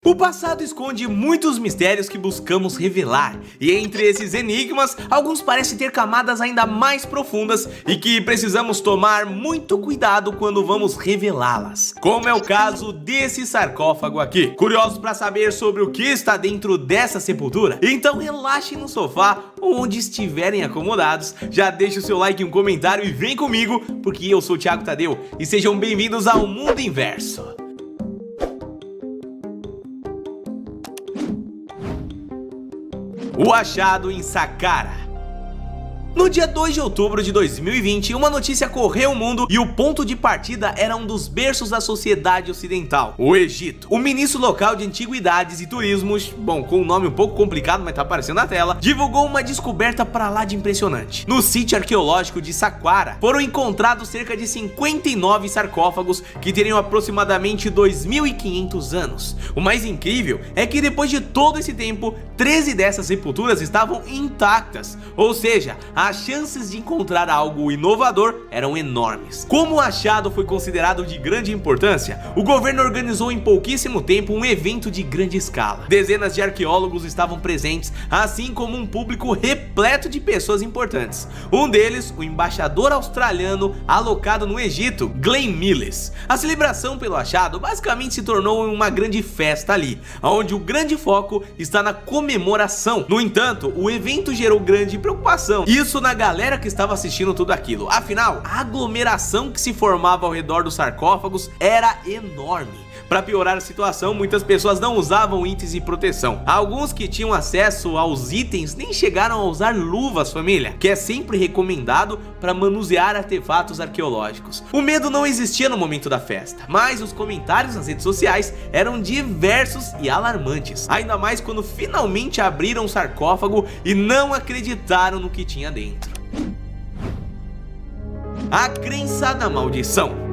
O passado esconde muitos mistérios que buscamos revelar, e entre esses enigmas, alguns parecem ter camadas ainda mais profundas e que precisamos tomar muito cuidado quando vamos revelá-las, como é o caso desse sarcófago aqui. Curiosos para saber sobre o que está dentro dessa sepultura? Então relaxem no sofá ou onde estiverem acomodados, já deixa o seu like e um comentário e vem comigo, porque eu sou o Thiago Tadeu e sejam bem-vindos ao Mundo Inverso. O achado em Saqqara. No dia 2 de outubro de 2020, uma notícia correu o mundo e o ponto de partida era um dos berços da sociedade ocidental, o Egito. O ministro local de antiguidades e turismos, bom, com um nome um pouco complicado, mas tá aparecendo na tela, divulgou uma descoberta pra lá de impressionante. No sítio arqueológico de Saqqara, foram encontrados cerca de 59 sarcófagos que teriam aproximadamente 2.500 anos. O mais incrível é que depois de todo esse tempo, 13 dessas sepulturas estavam intactas, ou seja, as chances de encontrar algo inovador eram enormes. Como o achado foi considerado de grande importância, o governo organizou em pouquíssimo tempo um evento de grande escala. Dezenas de arqueólogos estavam presentes, assim como um público repleto de pessoas importantes. Um deles, o embaixador australiano alocado no Egito, Glenn Mills. A celebração pelo achado basicamente se tornou uma grande festa ali, onde o grande foco está na comemoração. No entanto, o evento gerou grande preocupação. Isso na galera que estava assistindo tudo aquilo. Afinal, a aglomeração que se formava ao redor dos sarcófagos era enorme. Para piorar a situação, muitas pessoas não usavam itens de proteção. Alguns que tinham acesso aos itens nem chegaram a usar luvas, família, que é sempre recomendado para manusear artefatos arqueológicos. O medo não existia no momento da festa, mas os comentários nas redes sociais eram diversos e alarmantes, ainda mais quando finalmente abriram o sarcófago e não acreditaram no que tinha dentro. A crença na maldição.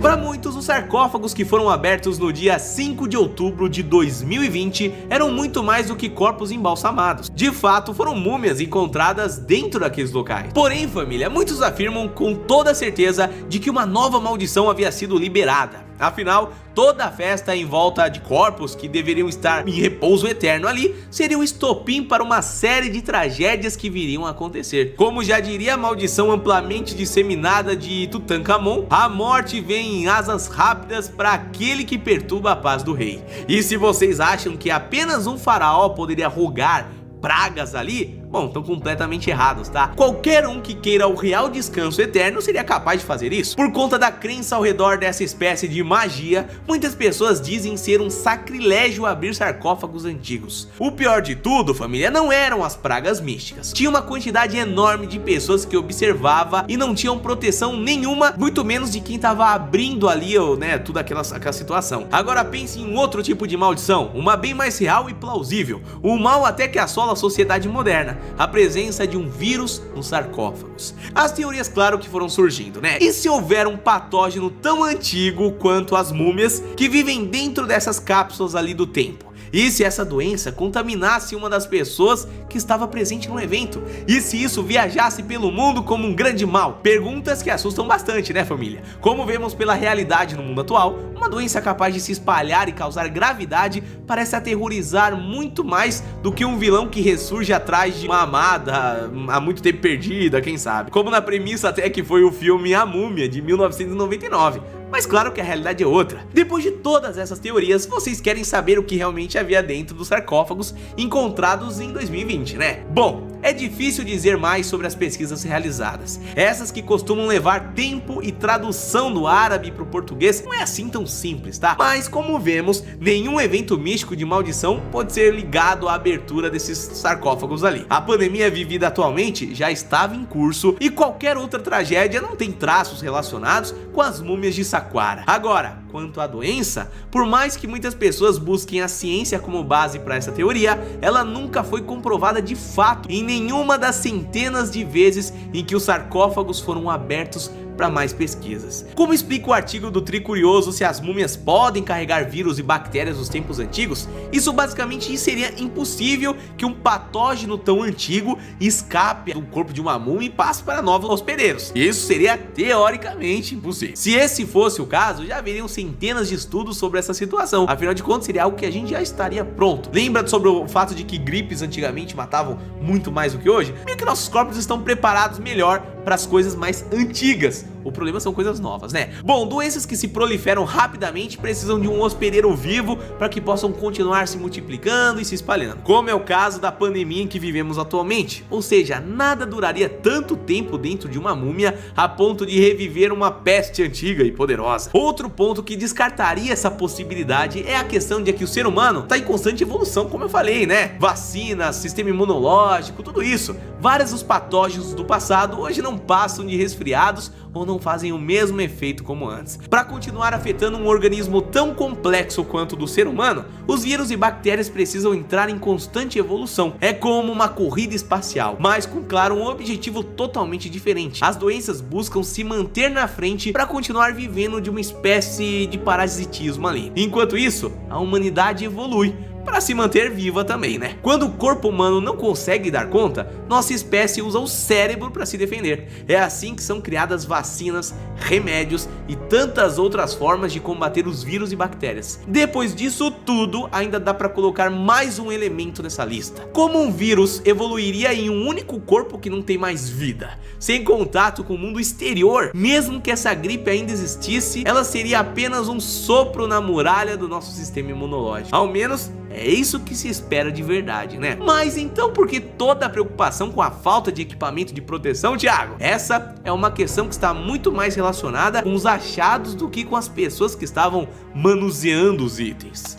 Para muitos, os sarcófagos que foram abertos no dia 5 de outubro de 2020 eram muito mais do que corpos embalsamados. De fato, foram múmias encontradas dentro daqueles locais. Porém, família, muitos afirmam com toda certeza de que uma nova maldição havia sido liberada. Afinal, toda a festa em volta de corpos que deveriam estar em repouso eterno ali seria um estopim para uma série de tragédias que viriam a acontecer. Como já diria a maldição amplamente disseminada de Tutankhamon, a morte vem em asas rápidas para aquele que perturba a paz do rei. E se vocês acham que apenas um faraó poderia rogar pragas ali, bom, estão completamente errados, tá? Qualquer um que queira o real descanso eterno seria capaz de fazer isso. Por conta da crença ao redor dessa espécie de magia, muitas pessoas dizem ser um sacrilégio abrir sarcófagos antigos. O pior de tudo, família, não eram as pragas místicas. Tinha uma quantidade enorme de pessoas que observava e não tinham proteção nenhuma, muito menos de quem estava abrindo ali, né, toda aquela situação. Agora pense em um outro tipo de maldição, uma bem mais real e plausível, o mal até que assola a sociedade moderna, a presença de um vírus nos sarcófagos. As teorias, claro, que foram surgindo, né? E se houver um patógeno tão antigo quanto as múmias que vivem dentro dessas cápsulas ali do tempo? E se essa doença contaminasse uma das pessoas que estava presente no evento? E se isso viajasse pelo mundo como um grande mal? Perguntas que assustam bastante, né, família? Como vemos pela realidade no mundo atual, uma doença capaz de se espalhar e causar gravidade parece aterrorizar muito mais do que um vilão que ressurge atrás de uma amada há muito tempo perdida, quem sabe? Como na premissa até que foi o filme A Múmia, de 1999. Mas claro que a realidade é outra. Depois de todas essas teorias, vocês querem saber o que realmente havia dentro dos sarcófagos encontrados em 2020, né? Bom, é difícil dizer mais sobre as pesquisas realizadas. Essas que costumam levar tempo e tradução do árabe para o português não é assim tão simples, tá? Mas como vemos, nenhum evento místico de maldição pode ser ligado à abertura desses sarcófagos ali. A pandemia vivida atualmente já estava em curso e qualquer outra tragédia não tem traços relacionados com as múmias de Saqqara. Agora, quanto à doença, por mais que muitas pessoas busquem a ciência como base para essa teoria, ela nunca foi comprovada de fato em nenhuma das centenas de vezes em que os sarcófagos foram abertos para mais pesquisas. Como explica o artigo do Tricurioso se as múmias podem carregar vírus e bactérias dos tempos antigos, isso basicamente seria impossível que um patógeno tão antigo escape do corpo de uma múmia e passe para novos hospedeiros. Isso seria teoricamente impossível. Se esse fosse o caso, já haveriam centenas de estudos sobre essa situação, afinal de contas seria algo que a gente já estaria pronto. Lembra sobre o fato de que gripes antigamente matavam muito mais do que hoje? Meio que nossos corpos estão preparados melhor para as coisas mais antigas. O problema são coisas novas, né? Bom, doenças que se proliferam rapidamente precisam de um hospedeiro vivo para que possam continuar se multiplicando e se espalhando, como é o caso da pandemia em que vivemos atualmente. Ou seja, nada duraria tanto tempo dentro de uma múmia a ponto de reviver uma peste antiga e poderosa. Outro ponto que descartaria essa possibilidade é a questão de que o ser humano está em constante evolução, como eu falei, né? Vacinas, sistema imunológico, tudo isso. Vários dos patógenos do passado hoje não passam de resfriados ou não fazem o mesmo efeito como antes. Para continuar afetando um organismo tão complexo quanto o do ser humano, os vírus e bactérias precisam entrar em constante evolução. É como uma corrida espacial, mas com, claro, um objetivo totalmente diferente. As doenças buscam se manter na frente para continuar vivendo de uma espécie de parasitismo ali. Enquanto isso, a humanidade evolui para se manter viva também, né? Quando o corpo humano não consegue dar conta, nossa espécie usa o cérebro para se defender. É assim que são criadas vacinas, remédios e tantas outras formas de combater os vírus e bactérias. Depois disso tudo, ainda dá para colocar mais um elemento nessa lista. Como um vírus evoluiria em um único corpo que não tem mais vida, sem contato com o mundo exterior? Mesmo que essa gripe ainda existisse, ela seria apenas um sopro na muralha do nosso sistema imunológico. Ao menos é isso que se espera de verdade, né? Mas então por que toda a preocupação com a falta de equipamento de proteção, Thiago? Essa é uma questão que está muito mais relacionada com os achados do que com as pessoas que estavam manuseando os itens.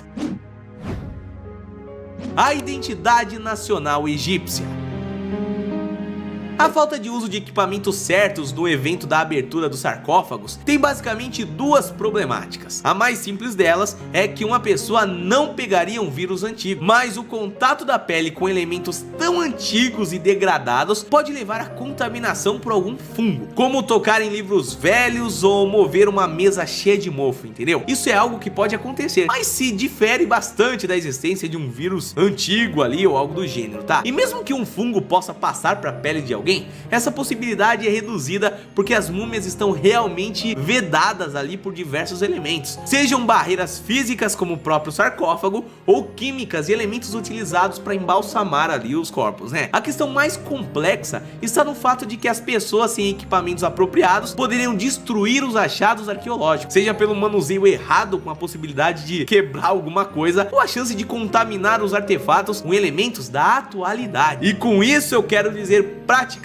A identidade nacional egípcia. A falta de uso de equipamentos certos no evento da abertura dos sarcófagos tem basicamente duas problemáticas. A mais simples delas é que uma pessoa não pegaria um vírus antigo, mas o contato da pele com elementos tão antigos e degradados pode levar à contaminação por algum fungo, como tocar em livros velhos ou mover uma mesa cheia de mofo, entendeu? Isso é algo que pode acontecer, mas se difere bastante da existência de um vírus antigo ali ou algo do gênero, tá? E mesmo que um fungo possa passar para a pele de alguém, essa possibilidade é reduzida porque as múmias estão realmente vedadas ali por diversos elementos, sejam barreiras físicas como o próprio sarcófago ou químicas e elementos utilizados para embalsamar ali os corpos, né? A questão mais complexa está no fato de que as pessoas sem equipamentos apropriados poderiam destruir os achados arqueológicos, seja pelo manuseio errado com a possibilidade de quebrar alguma coisa ou a chance de contaminar os artefatos com elementos da atualidade. E com isso eu quero dizer praticamente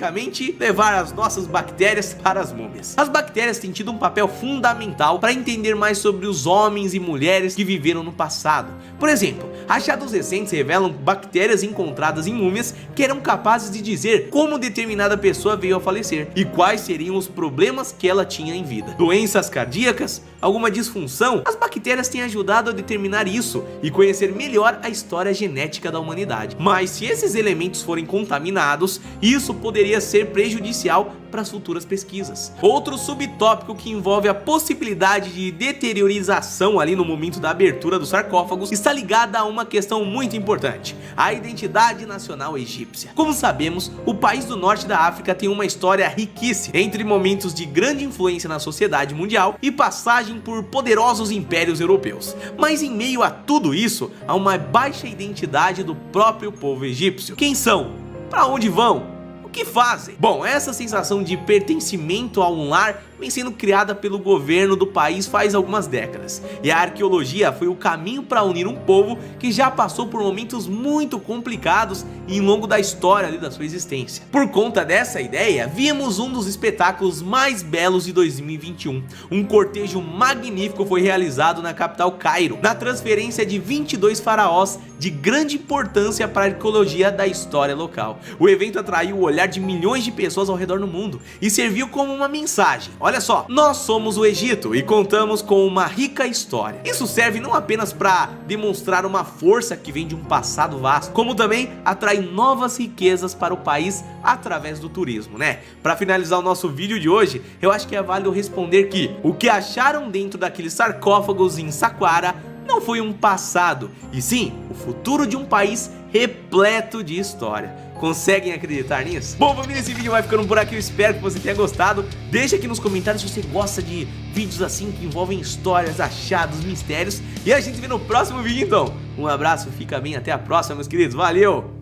levar as nossas bactérias para as múmias. As bactérias têm tido um papel fundamental para entender mais sobre os homens e mulheres que viveram no passado. Por exemplo, achados recentes revelam bactérias encontradas em múmias que eram capazes de dizer como determinada pessoa veio a falecer e quais seriam os problemas que ela tinha em vida. Doenças cardíacas, alguma disfunção, as bactérias têm ajudado a determinar isso e conhecer melhor a história genética da humanidade. Mas se esses elementos forem contaminados, isso poderia ser prejudicial para as futuras pesquisas. Outro subtópico que envolve a possibilidade de deteriorização ali no momento da abertura dos sarcófagos está ligada a uma questão muito importante: a identidade nacional egípcia. Como sabemos, o país do norte da África tem uma história riquíssima, entre momentos de grande influência na sociedade mundial e passagem por poderosos impérios europeus. Mas em meio a tudo isso, há uma baixa identidade do próprio povo egípcio. Quem são? Para onde vão? O que fazem? Bom, essa sensação de pertencimento a um lar vem sendo criada pelo governo do país faz algumas décadas, e a arqueologia foi o caminho para unir um povo que já passou por momentos muito complicados em longo da história ali da sua existência. Por conta dessa ideia, vimos um dos espetáculos mais belos de 2021. Um cortejo magnífico foi realizado na capital Cairo, na transferência de 22 faraós de grande importância para a arqueologia da história local. O evento atraiu o olhar de milhões de pessoas ao redor do mundo e serviu como uma mensagem. Olha só, nós somos o Egito e contamos com uma rica história. Isso serve não apenas para demonstrar uma força que vem de um passado vasto, como também atrai novas riquezas para o país através do turismo, né? Para finalizar o nosso vídeo de hoje, eu acho que é válido responder que o que acharam dentro daqueles sarcófagos em Saqqara não foi um passado, e sim o futuro de um país repleto de história. Conseguem acreditar nisso? Bom, família, esse vídeo vai ficando por aqui. Eu espero que você tenha gostado. Deixa aqui nos comentários se você gosta de vídeos assim que envolvem histórias, achados, mistérios. E a gente se vê no próximo vídeo então. Um abraço, fica bem, até a próxima, meus queridos. Valeu!